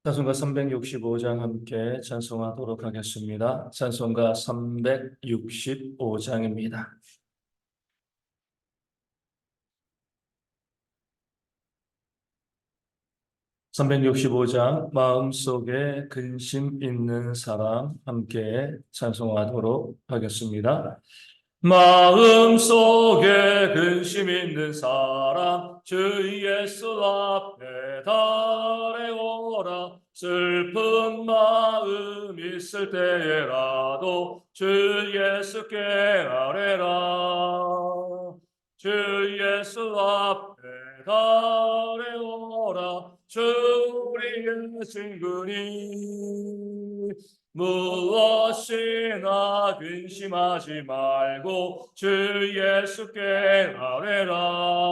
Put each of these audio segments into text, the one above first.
찬송가 365장 함께 찬송하도록 하겠습니다. 찬송가 365장입니다. 365장 마음속에 근심 있는 사람 함께 찬송하도록 하겠습니다. 마음속에 근심 있는 사람 주 예수 앞에 달려오라. 슬픈 마음 있을 때라도 주 예수께 아뢰라. 주 예수 앞에 달려오라. 주 우리의 친구니 무엇이나 근심하지 말고 주 예수께 아뢰라.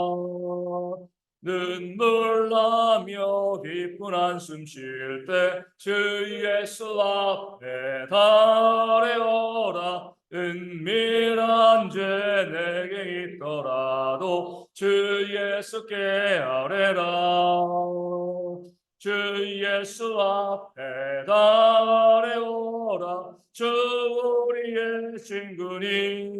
눈물 나며 깊은 한숨 쉴 때 주 예수 앞에 달려오라. 은밀한 죄 내게 있더라도 주 예수께 아뢰라. 주 예수 앞에 달려오라. 주 우리의 친구니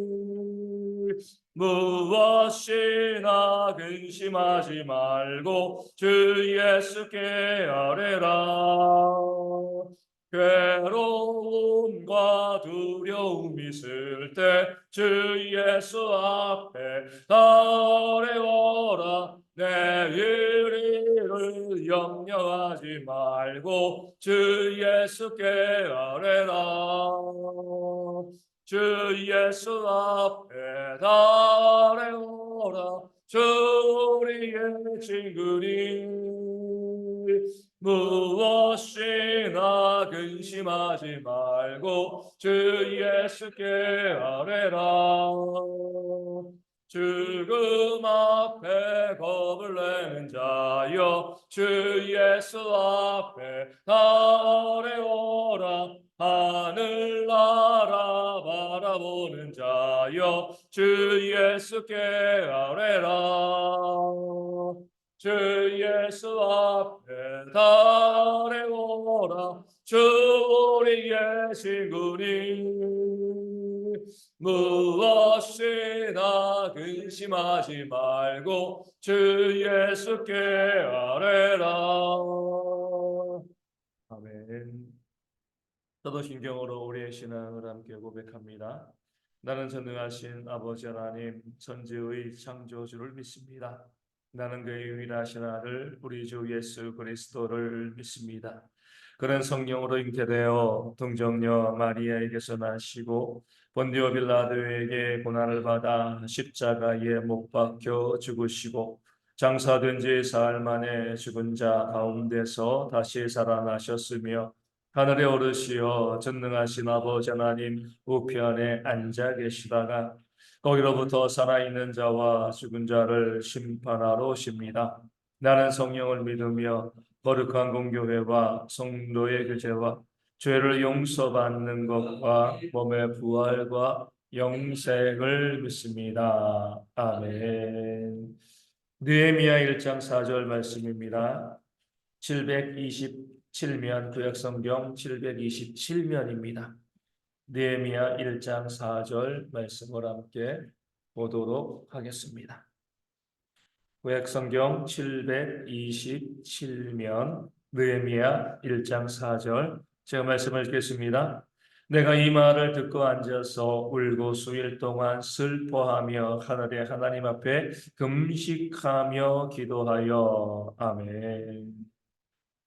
무엇이나 근심하지 말고 주 예수께 아뢰라. 괴로움과 두려움 있을 때 주 예수 앞에 달려오라. 내일을 염려하지 말고 주 예수께 아뢰라. 주 예수 앞에 달려오라. 주 우리의 친구니 무엇이나 근심하지 말고 주 예수께 아뢰라. 죽음 앞에 겁을 내는 자여 주 예수 앞에 달려오라. 하늘나라 바라보는 자여 주 예수께 아뢰라. 주 예수 앞에 달려오라. 주 우리의 친구니 무엇이나 근심하지 말고 주 예수께 아뢰라. 아멘. 사도신경으로 우리의 신앙을 함께 고백합니다. 나는 전능하신 아버지 하나님 천지의 창조주를 믿습니다. 나는 그의 유일하신 아들 우리 주 예수 그리스도를 믿습니다. 그는 성령으로 잉태되어 동정녀 마리아에게서 나시고 본디오 빌라도에게 고난을 받아 십자가에 못 박혀 죽으시고 장사된 지 사흘 만에 죽은 자 가운데서 다시 살아나셨으며 하늘에 오르시어 전능하신 아버지 하나님 우편에 앉아 계시다가 거기로부터 살아있는 자와 죽은 자를 심판하러 오십니다. 나는 성령을 믿으며 거룩한 공교회와 성도의 교제와 죄를 용서받는 것과 몸의 부활과 영생을 믿습니다. 아멘. 느헤미야 1장 4절 말씀입니다. 727면 구약성경 727면입니다. 느헤미야 1장 4절 말씀을 함께 보도록 하겠습니다. 구약성경 727면 느헤미야 1장 4절 제가 말씀을 읽겠습니다. 내가 이 말을 듣고 앉아서 울고 수일 동안 슬퍼하며 하늘의 하나님 앞에 금식하며 기도하여 아멘.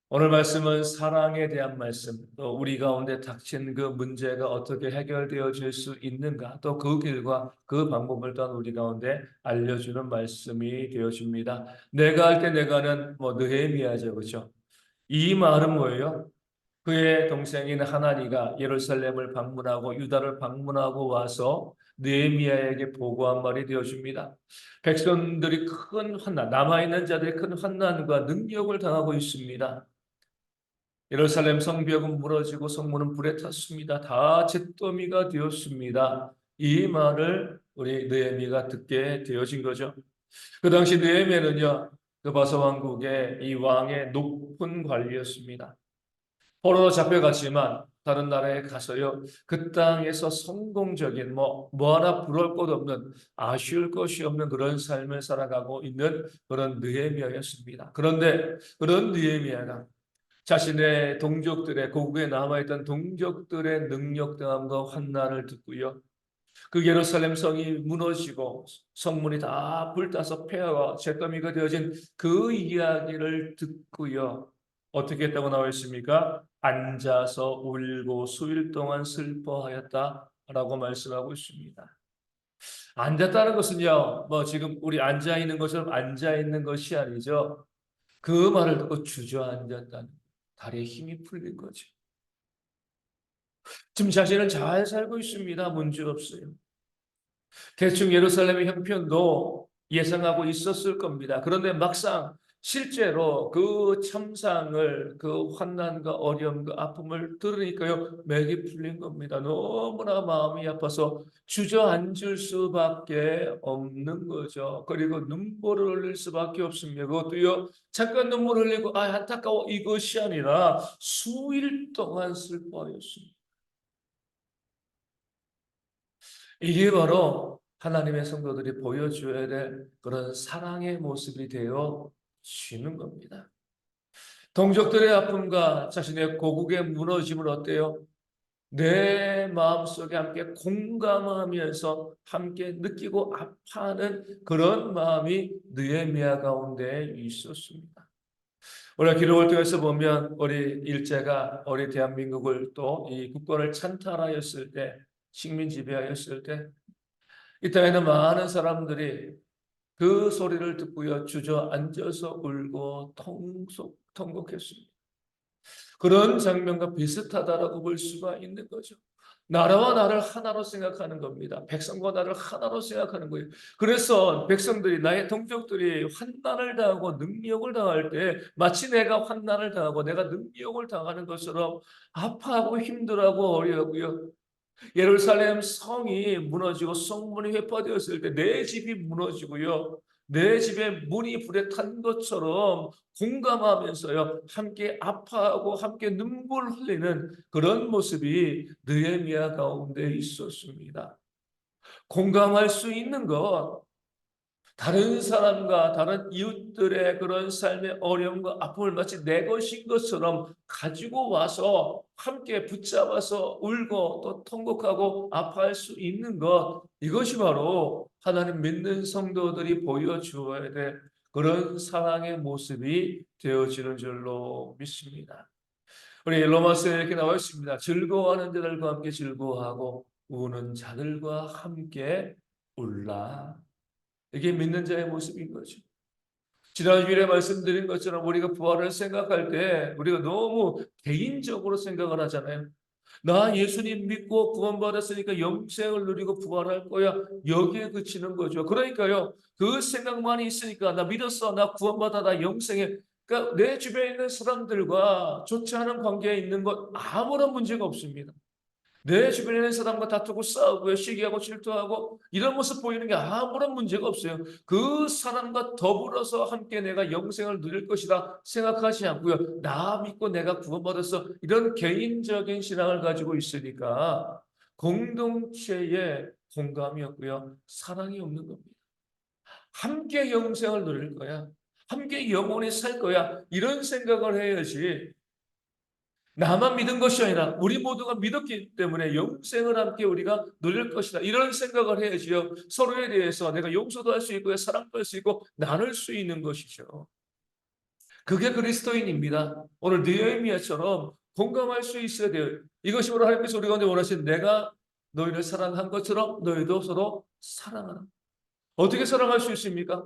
오늘 말씀은 사랑에 대한 말씀, 또 우리 가운데 닥친 그 문제가 어떻게 해결되어질 수 있는가, 또 그 길과 그 방법을 또한 우리 가운데 알려주는 말씀이 되어집니다. 내가 할 때 내가는 느헤미야죠, 그렇죠? 이 말은 뭐예요? 그의 동생인 하나니가 예루살렘을 방문하고 유다를 방문하고 와서 느헤미야에게 보고한 말이 되어줍니다. 백성들이 큰 환난, 남아있는 자들이 큰 환난과 능력을 당하고 있습니다. 예루살렘 성벽은 무너지고 성문은 불에 탔습니다. 다 잿더미가 되었습니다. 이 말을 우리 느헤미야가 듣게 되어진 거죠. 그 당시 느헤미야는요, 그 바사 왕국의 이 왕의 높은 관리였습니다. 포로로 잡혀갔지만 다른 나라에 가서요. 그 땅에서 성공적인 뭐 하나 부러울 것 없는 아쉬울 것이 없는 그런 삶을 살아가고 있는 그런 느헤미야였습니다. 그런데 그런 느헤미야가 자신의 동족들의 고국에 남아있던 동족들의 능력 다함과 환난을 듣고요. 그 예루살렘 성이 무너지고 성문이 다 불타서 폐허와 잿더미가 되어진 그 이야기를 듣고요. 어떻게 했다고 나와 있습니까? 앉아서 울고 수일 동안 슬퍼하였다라고 말씀하고 있습니다. 앉았다는 것은요, 뭐 지금 우리 앉아 있는 것처럼 앉아 있는 것이 아니죠. 그 말을 듣고 주저앉았다는, 다리에 힘이 풀린 거죠. 지금 자신은 잘 살고 있습니다. 문제 없어요. 대충 예루살렘의 형편도 예상하고 있었을 겁니다. 그런데 막상 실제로 그 참상을, 그 환난과 어려움과 아픔을 들으니까요, 맥이 풀린 겁니다. 너무나 마음이 아파서 주저앉을 수밖에 없는 거죠. 그리고 눈물을 흘릴 수밖에 없습니다. 그것도요, 잠깐 눈물 흘리고, 안타까워, 이것이 아니라 수일 동안 슬퍼하였습니다. 이게 바로 하나님의 성도들이 보여줘야 될 그런 사랑의 모습이 되어 지는 겁니다. 동족들의 아픔과 자신의 고국의 무너짐을 어때요? 내 마음속에 함께 공감하면서 함께 느끼고 아파하는 그런 마음이 느헤미야 가운데 있었습니다. 우리가 기록을 통해서 보면 우리 일제가 우리 대한민국을 또 이 국권을 찬탈하였을 때, 식민 지배하였을 때 이 땅에는 많은 사람들이 그 소리를 듣고요, 주저앉아서 울고 통곡했습니다. 그런 장면과 비슷하다라고 볼 수가 있는 거죠. 나라와 나를 하나로 생각하는 겁니다. 백성과 나를 하나로 생각하는 거예요. 그래서 백성들이, 나의 동족들이 환난을 당하고 능력을 당할 때 마치 내가 환난을 당하고 내가 능력을 당하는 것처럼 아파하고 힘들어하고 어려워하고요. 예루살렘 성이 무너지고 성문이 회파되었을 때 내 집이 무너지고요. 내 집에 문이 불에 탄 것처럼 공감하면서요. 함께 아파하고 함께 눈물 흘리는 그런 모습이 느헤미야 가운데 있었습니다. 공감할 수 있는 것, 다른 사람과 다른 이웃들의 그런 삶의 어려움과 아픔을 마치 내 것인 것처럼 가지고 와서 함께 붙잡아서 울고 또 통곡하고 아파할 수 있는 것, 이것이 바로 하나님 믿는 성도들이 보여주어야 될 그런 사랑의 모습이 되어지는 줄로 믿습니다. 우리 로마서에 이렇게 나와 있습니다. 즐거워하는 자들과 함께 즐거워하고 우는 자들과 함께 울라. 이게 믿는 자의 모습인 거죠. 지난 주일에 말씀드린 것처럼 우리가 부활을 생각할 때 우리가 너무 개인적으로 생각을 하잖아요. 나 예수님 믿고 구원받았으니까 영생을 누리고 부활할 거야. 여기에 그치는 거죠. 그러니까요. 그 생각만이 있으니까 나 믿었어. 나 구원받아. 나 영생에. 그러니까 내 주변에 있는 사람들과 좋지 않은 관계에 있는 것 아무런 문제가 없습니다. 내 주변에 있는 사람과 다투고 싸우고 시기하고 질투하고 이런 모습 보이는 게 아무런 문제가 없어요. 그 사람과 더불어서 함께 내가 영생을 누릴 것이다 생각하지 않고요. 나 믿고 내가 구원받았어. 이런 개인적인 신앙을 가지고 있으니까 공동체에 공감이 없고요. 사랑이 없는 겁니다. 함께 영생을 누릴 거야. 함께 영원히 살 거야. 이런 생각을 해야지. 나만 믿은 것이 아니라 우리 모두가 믿었기 때문에 영생을 함께 우리가 누릴 것이다. 이런 생각을 해야지요. 서로에 대해서 내가 용서도 할 수 있고 사랑도 할 수 있고 나눌 수 있는 것이죠. 그게 그리스도인입니다. 오늘 느헤미야처럼 공감할 수 있어야 돼요. 이것이 바로 하나님께서 우리 가운데 원하시는, 내가 너희를 사랑한 것처럼 너희도 서로 사랑하라. 어떻게 사랑할 수 있습니까?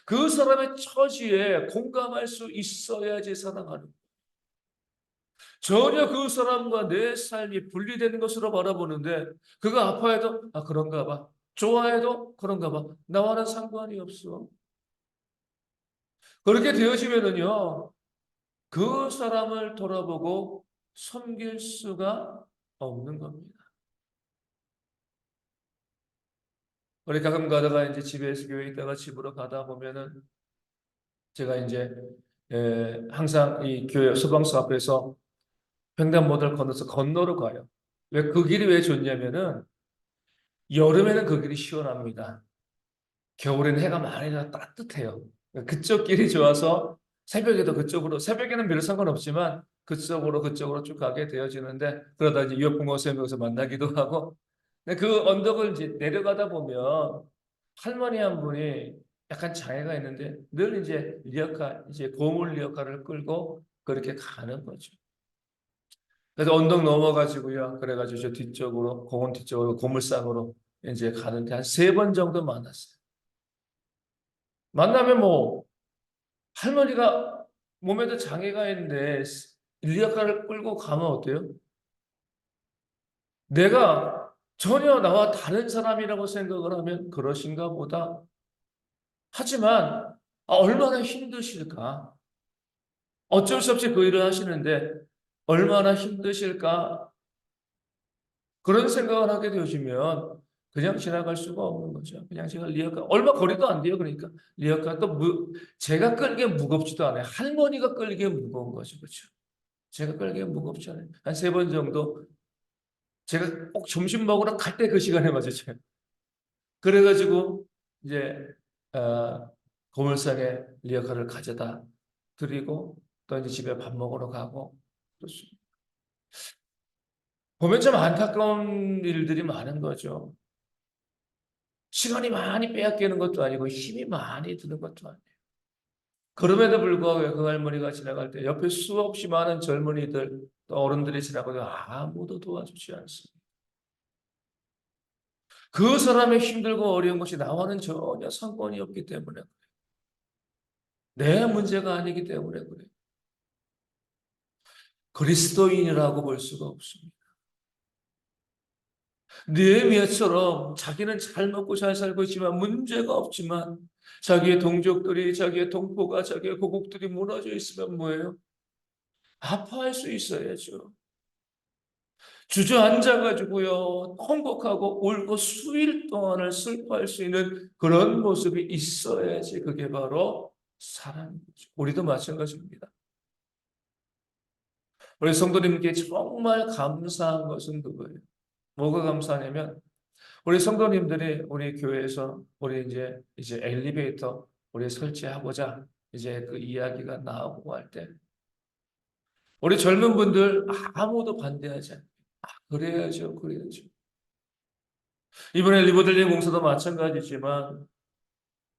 그 사람의 처지에 공감할 수 있어야지 사랑하는 거예요. 전혀 그 사람과 내 삶이 분리되는 것으로 바라보는데, 그가 아파해도 그런가 봐, 좋아해도 그런가 봐, 나와는 상관이 없어. 그렇게 되어지면은요, 그 사람을 돌아보고 섬길 수가 없는 겁니다. 우리 가끔 가다가 이제 집에서 교회 있다가 집으로 가다 보면은 제가 이제 항상 이 교회 소방서 앞에서 횡단보도를 건너서 건너러 가요. 왜 그 길이 왜 좋냐면은 여름에는 그 길이 시원합니다. 겨울에는 해가 많이 나서 따뜻해요. 그쪽 길이 좋아서 새벽에도 그쪽으로, 새벽에는 별 상관없지만 그쪽으로 쭉 가게 되어지는데, 그러다 이제 유역부모 쌤에서 만나기도 하고. 근데 그 언덕을 이제 내려가다 보면 할머니 한 분이 약간 장애가 있는데 늘 이제 이제 고물 리어카를 끌고 그렇게 가는 거죠. 그래서 언덕 넘어가지고요. 그래가지고 저 뒤쪽으로, 공원 뒤쪽으로 고물상으로 이제 가는데 한 세 번 정도 만났어요. 만나면 뭐 할머니가 몸에도 장애가 있는데 리어카를 끌고 가면 어때요? 내가 전혀 나와 다른 사람이라고 생각을 하면 그러신가 보다. 하지만 얼마나 힘드실까? 어쩔 수 없이 그 일을 하시는데 얼마나 힘드실까? 그런 생각을 하게 되어지면 그냥 지나갈 수가 없는 거죠. 그냥 제가 리어카 얼마 거리도 안 돼요. 그러니까 리어카 또 제가 끌기에 무겁지도 않아요. 할머니가 끌기에 무거운 거죠, 그렇죠? 제가 끌기에 무겁지 않아요. 한 세 번 정도 제가 꼭 점심 먹으러 갈 때 그 시간에 맞았어요. 그래가지고 이제 고물상에 리어카를 가져다 드리고 또 이제 집에 밥 먹으러 가고 그렇습니다. 보면 좀 안타까운 일들이 많은 거죠. 시간이 많이 빼앗기는 것도 아니고 힘이 많이 드는 것도 아니에요. 그럼에도 불구하고 그 할머니가 지나갈 때 옆에 수없이 많은 젊은이들 또 어른들이 지나가도 아무도 도와주지 않습니다. 그 사람의 힘들고 어려운 것이 나와는 전혀 상관이 없기 때문에 내 문제가 아니기 때문에 그래요. 그리스도인이라고 볼 수가 없습니다. 느헤미야처럼 자기는 잘 먹고 잘 살고 있지만 문제가 없지만 자기의 동족들이 자기의 동포가 자기의 고국들이 무너져 있으면 뭐예요? 아파할 수 있어야죠. 주저앉아가지고요, 통곡하고 울고 수일 동안을 슬퍼할 수 있는 그런 모습이 있어야지 그게 바로 사람이죠. 우리도 마찬가지입니다. 우리 성도님께 정말 감사한 것은 그거예요. 뭐가 감사하냐면 우리 성도님들이 우리 교회에서 우리 이제 엘리베이터 우리 설치하고자 이제 그 이야기가 나오고 할 때 우리 젊은 분들 아무도 반대하지 않아요. 그래야죠, 그래야죠. 이번에 리모델링 공사도 마찬가지지만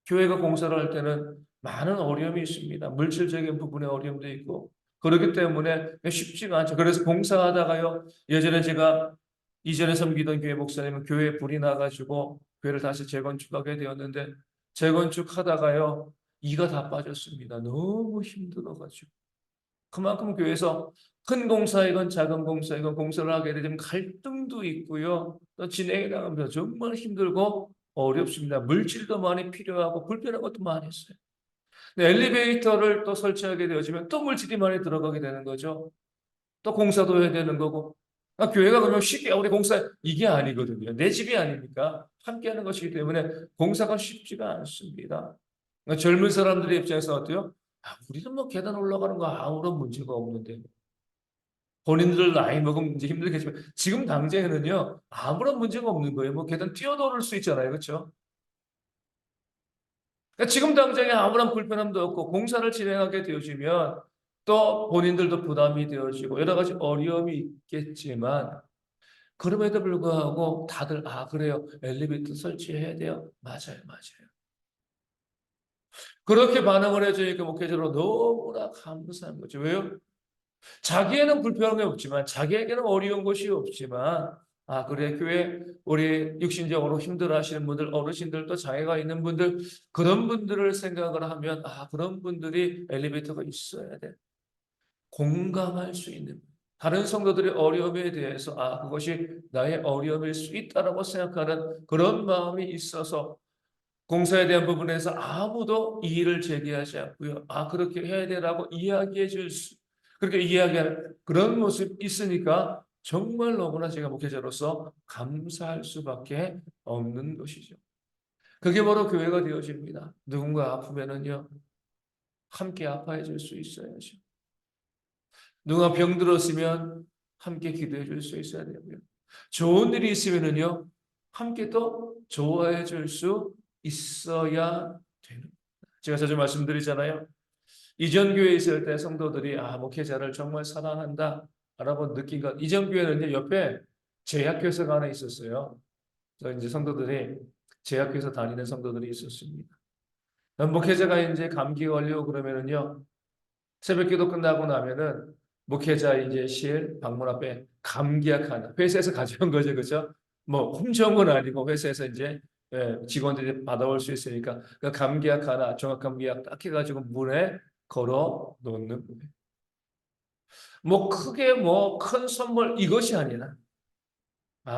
교회가 공사를 할 때는 많은 어려움이 있습니다. 물질적인 부분에 어려움도 있고 그렇기 때문에 쉽지가 않죠. 그래서 공사하다가요. 예전에 제가 이전에 섬기던 교회 목사님은 교회에 불이 나가지고 교회를 다시 재건축하게 되었는데 재건축하다가요. 이가 다 빠졌습니다. 너무 힘들어가지고. 그만큼 교회에서 큰 공사이건 작은 공사이건 공사를 하게 되면 갈등도 있고요. 또 진행해 나가면서 정말 힘들고 어렵습니다. 물질도 많이 필요하고 불편한 것도 많이 있어요. 근데 엘리베이터를 또 설치하게 되어지면 또 물질이 많이 들어가게 되는 거죠. 또 공사도 해야 되는 거고. 교회가 그러면 쉽게 우리 공사 이게 아니거든요. 내 집이 아니니까 함께 하는 것이기 때문에 공사가 쉽지가 않습니다. 그러니까 젊은 사람들의 입장에서 어때요? 우리는 뭐 계단 올라가는 거 아무런 문제가 없는데. 본인들 나이 먹으면 이제 힘들겠지만 지금 당장에는요 아무런 문제가 없는 거예요. 뭐 계단 뛰어놀을 수 있잖아요, 그렇죠? 그러니까 지금 당장에 아무런 불편함도 없고 공사를 진행하게 되어지면 또 본인들도 부담이 되어지고 여러 가지 어려움이 있겠지만 그럼에도 불구하고 다들 그래요 엘리베이터 설치해야 돼요. 맞아요, 맞아요. 그렇게 반응을 해주니까 목회자로 너무나 감사한 거죠. 왜요? 자기에는 불편함이 없지만 자기에게는 어려운 것이 없지만 그래 교회 우리 육신적으로 힘들어하시는 분들 어르신들도 장애가 있는 분들 그런 분들을 생각을 하면 그런 분들이 엘리베이터가 있어야 돼 공감할 수 있는 다른 성도들의 어려움에 대해서 그것이 나의 어려움일 수 있다라고 생각하는 그런 마음이 있어서 공사에 대한 부분에서 아무도 이의를 제기하지 않고요. 그렇게 해야 되라고 이야기해 줄 수, 그렇게 이야기하는 그런 모습이 있으니까 정말 너무나 제가 목회자로서 감사할 수밖에 없는 것이죠. 그게 바로 교회가 되어집니다. 누군가 아프면은요, 함께 아파해 줄 수 있어야죠. 누가 병들었으면 함께 기도해 줄 수 있어야 되고요. 좋은 일이 있으면은요, 함께 또 좋아해 줄 수 있어야 되는. 제가 자주 말씀드리잖아요. 이전 교회에 있을 때 성도들이 목회자를 정말 사랑한다 라고 느낀 것. 이전 교회는 이제 옆에 제약회사가 하나 있었어요. 그래서 이제 성도들이 제약회사 다니는 성도들이 있었습니다. 목회자가 이제 감기 걸리고 그러면은요, 새벽기도 끝나고 나면은 목회자 이제 실 방문 앞에 감기약 하나 회사에서 가져온 거죠, 그렇죠? 뭐 훔쳐온 건 아니고 회사에서 이제 직원들이 받아올 수 있으니까 그 감기약 하나 종합 감기약 딱 해가지고 문에 걸어 놓는 거예요. 뭐 크게 뭐 큰 선물 이것이 아니라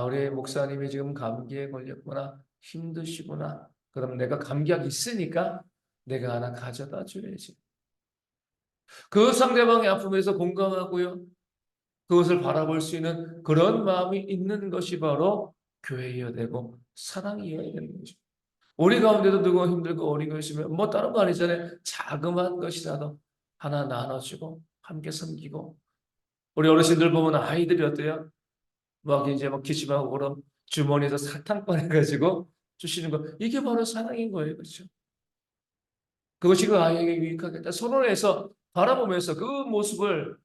우리 목사님이 지금 감기에 걸렸구나 힘드시구나. 그럼 내가 감기약 있으니까 내가 하나 가져다 줘야지. 그 상대방의 아픔에서 공감하고요. 그것을 바라볼 수 있는 그런 마음이 있는 것이 바로 교회여야 되고 사랑이어야 되는 거죠. 우리 가운데도 누구가 힘들고 어린 거 있으면 뭐 다른 거 아니잖아요. 자그마한 것이라도 하나 나눠주고 함께 섬기고 우리 어르신들 보면 아이들이 어때요? 막 이제 막 기침하고 그럼 주머니에서 사탕 꺼내가지고 주시는 거 이게 바로 사랑인 거예요. 그렇죠? 그것이 그 아이에게 유익하겠다. 서론에서 바라보면서 그 모습을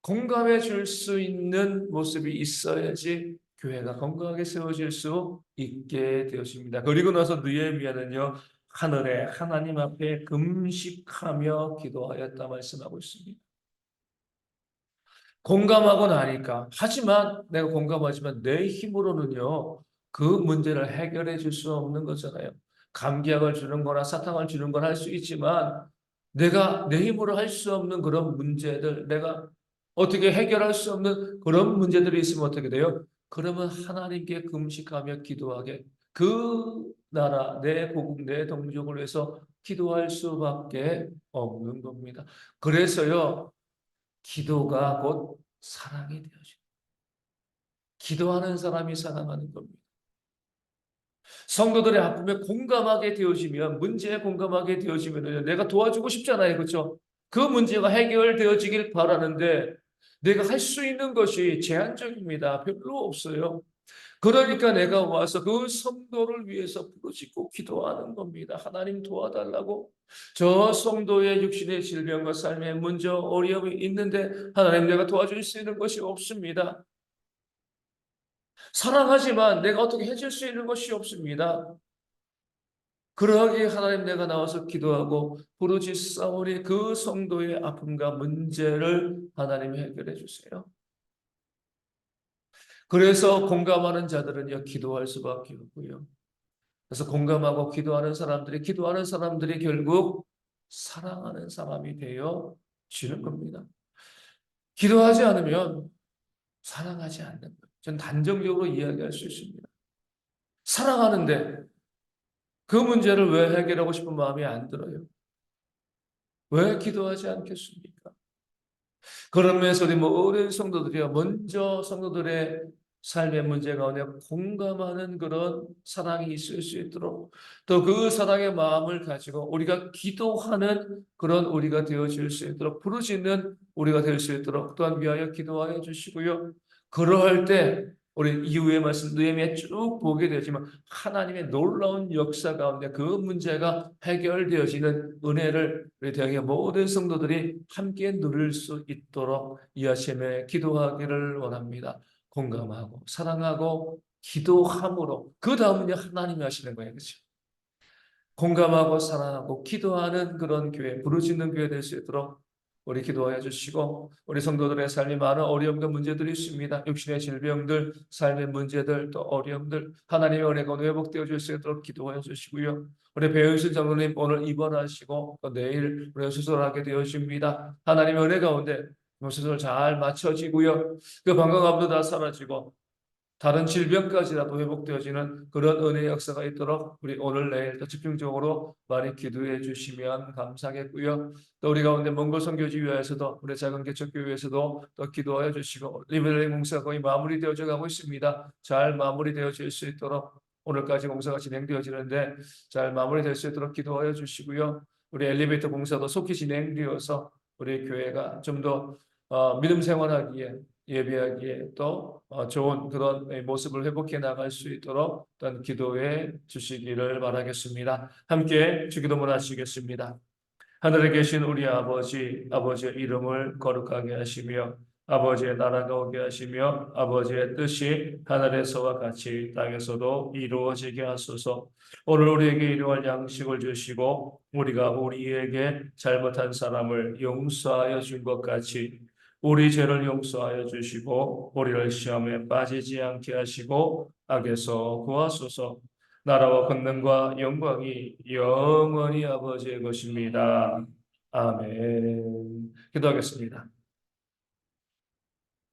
공감해 줄 수 있는 모습이 있어야지 교회가 건강하게 세워질 수 있게 되었습니다. 그리고 나서 느헤미야는요, 하늘에 하나님 앞에 금식하며 기도하였다 말씀하고 있습니다. 공감하고 나니까 하지만 내가 공감하지만 내 힘으로는요 그 문제를 해결해 줄 수 없는 거잖아요. 감기약을 주는 거나 사탕을 주는 건 할 수 있지만 내가 내 힘으로 할 수 없는 그런 문제들 내가 어떻게 해결할 수 없는 그런 문제들이 있으면 어떻게 돼요? 그러면 하나님께 금식하며 기도하게 그 나라 내 고국 내 동족을 위해서 기도할 수밖에 없는 겁니다. 그래서요 기도가 곧 사랑이 되어져. 기도하는 사람이 사랑하는 겁니다. 성도들의 아픔에 공감하게 되어지면, 문제에 공감하게 되어지면 내가 도와주고 싶잖아요. 그렇죠? 그 문제가 해결되어지길 바라는데 내가 할 수 있는 것이 제한적입니다. 별로 없어요. 그러니까 내가 와서 그 성도를 위해서 부르짖고 기도하는 겁니다. 하나님 도와달라고. 저 성도의 육신의 질병과 삶의 문제, 어려움이 있는데 하나님 내가 도와줄 수 있는 것이 없습니다. 사랑하지만 내가 어떻게 해줄 수 있는 것이 없습니다. 그러하기에 하나님 내가 나와서 기도하고 부르짖사오니 그 성도의 아픔과 문제를 하나님 해결해 주세요. 그래서 공감하는 자들은요 기도할 수밖에 없고요. 그래서 공감하고 기도하는 사람들이 결국 사랑하는 사람이 되어 지는 겁니다. 기도하지 않으면 사랑하지 않는 거예요. 전 단정적으로 이야기할 수 있습니다. 사랑하는데 그 문제를 왜 해결하고 싶은 마음이 안 들어요? 왜 기도하지 않겠습니까? 그런 면에서 우리 모든 성도들이요 먼저 성도들의 삶의 문제 가운데 공감하는 그런 사랑이 있을 수 있도록 또 그 사랑의 마음을 가지고 우리가 기도하는 그런 우리가 되어질 수 있도록 부르짖는 우리가 될 수 있도록 또한 위하여 기도하여 주시고요. 그러할 때 우리 이후의 말씀 느헤미야 쭉 보게 되지만 하나님의 놀라운 역사 가운데 그 문제가 해결되어지는 은혜를 우리 대학의 모든 성도들이 함께 누릴 수 있도록 이 아침에 기도하기를 원합니다. 공감하고 사랑하고 기도함으로 그 다음은요 하나님이 하시는 거예요. 그렇죠? 공감하고 사랑하고 기도하는 그런 교회, 부르짖는 교회 될 수 있도록 우리 기도하여 주시고 우리 성도들의 삶이 많은 어려움과 문제들이 있습니다. 육신의 질병들, 삶의 문제들, 또 어려움들 하나님의 은혜가 회복되어 줄 수 있도록 기도하여 주시고요. 우리 배은신 장로님 오늘 입원하시고 또 내일 우리 수술하게 되어집니다. 하나님의 은혜 가운데 수술 잘 마쳐지고요. 그 방광암도 다 사라지고 다른 질병까지라도 회복되어지는 그런 은혜의 역사가 있도록 우리 오늘 내일 더 집중적으로 많이 기도해 주시면 감사하겠고요. 또 우리 가운데 몽골 선교지 위에서도 우리 작은 개척교회에서도 또 기도하여 주시고 리벨링 공사가 거의 마무리되어져 가고 있습니다. 잘 마무리되어질 수 있도록 오늘까지 공사가 진행되어지는데 잘 마무리될 수 있도록 기도하여 주시고요. 우리 엘리베이터 공사도 속히 진행되어서 우리 교회가 좀더 믿음 생활하기에 예배하기에 또 좋은 그런 모습을 회복해 나갈 수 있도록 어떤 기도해 주시기를 바라겠습니다. 함께 주기도문 하시겠습니다. 하늘에 계신 우리 아버지, 아버지의 이름을 거룩하게 하시며 아버지의 나라가 오게 하시며 아버지의 뜻이 하늘에서와 같이 땅에서도 이루어지게 하소서. 오늘 우리에게 일용할 양식을 주시고 우리가 우리에게 잘못한 사람을 용서하여 준 것 같이 우리 죄를 용서하여 주시고 우리를 시험에 빠지지 않게 하시고 악에서 구하소서. 나라와 권능과 영광이 영원히 아버지의 것입니다. 아멘. 기도하겠습니다.